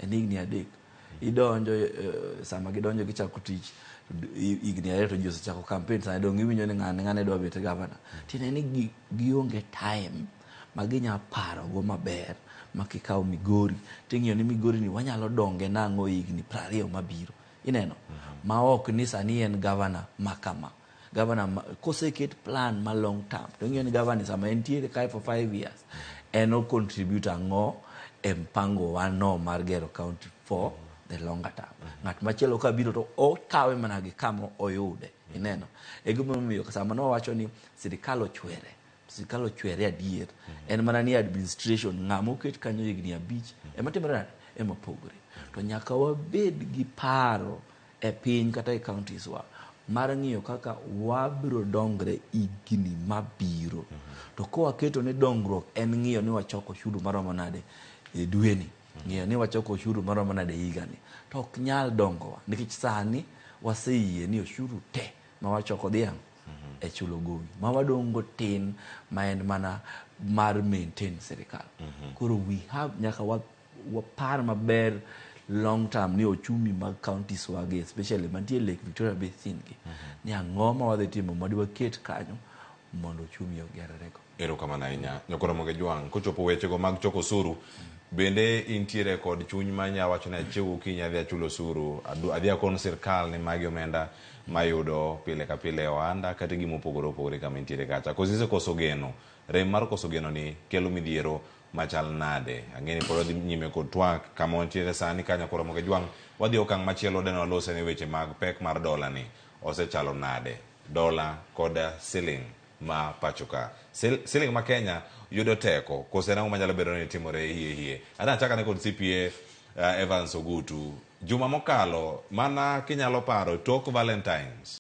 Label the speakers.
Speaker 1: en higni adek. Idonjo sama gidonjo gichako tich higni ariyo to ji osechako campaign sana dong iwinjo ni ng'ane dwa bet gavana. Tiende ni gionge time ma ginya paro go maber makikawo Migori ting'iyo ni Migori ni wanyalo donge nang'o higni 20 mabiro. Ineno ma ok ni sani en gavana makama. Gavana koseket plan ma long term to ng'iyo ni gavana sama entiere kae for 5 years en o contribute ang'o e mpango wano mar gero county for the longer term. Ng'at machielo kabiro to okawe mana gi kama oyude. Ineno e gima omiyo sama no wacho ni sirikal ochwere adier en mana ni administration ng'amo ket kanyo higni 5 ema timore ema pogore. To nyaka wabed gi paro e piny kata e counties wa mar ng'iyo kaka wabiro dongre higni mabiro. To kowaketo ni dongruok en ng'iyo ni wachoko osuru maromo nade e dweni, ng'iyo ni wachoko osuru maromo nade higani, to ok nyal dongowa nikech sani waseyie ni osuru te ma wachoko dhiang' e chulo gowi ma wadongo tin ma en mana mar maintain sirikal. Koro nyaka wapar maber long term ni ochumi mag counties wage especially mantie Lake Victoria Basin gi ni ang'o ma wadhi timo mondo waket kanyo mondo ochumi ogerre go.
Speaker 2: Erokamano ahinya Nyako Ramogi Jwang', kochopo wechego mag choko osuru bende intiere kod chuny ma nya wacho ni achiew kiny adhi achulo osuru adhi akon sirkal ni magi omenda mayudo pile ka pile ohanda kata gima opogore kama intiere kacha. Kosise koso geno, rem mar koso geno ni kelo midhiero machal nade? Ang'eni pod wadhi nyime kod twak kama wantiere sani ka Nyako Ramogi Jwang', wadhi okang' machielo deno walose ni weche mag pek mar dola ni osechalo nade? Dola koda siling ma pachoka. Siling ma Kenya yudo teko kose nang'o manyalo bedo ni timore hie. Ada achakane kod CPA Evans Ogutu. Juma mokalo mana kinyalo paro tok Valentines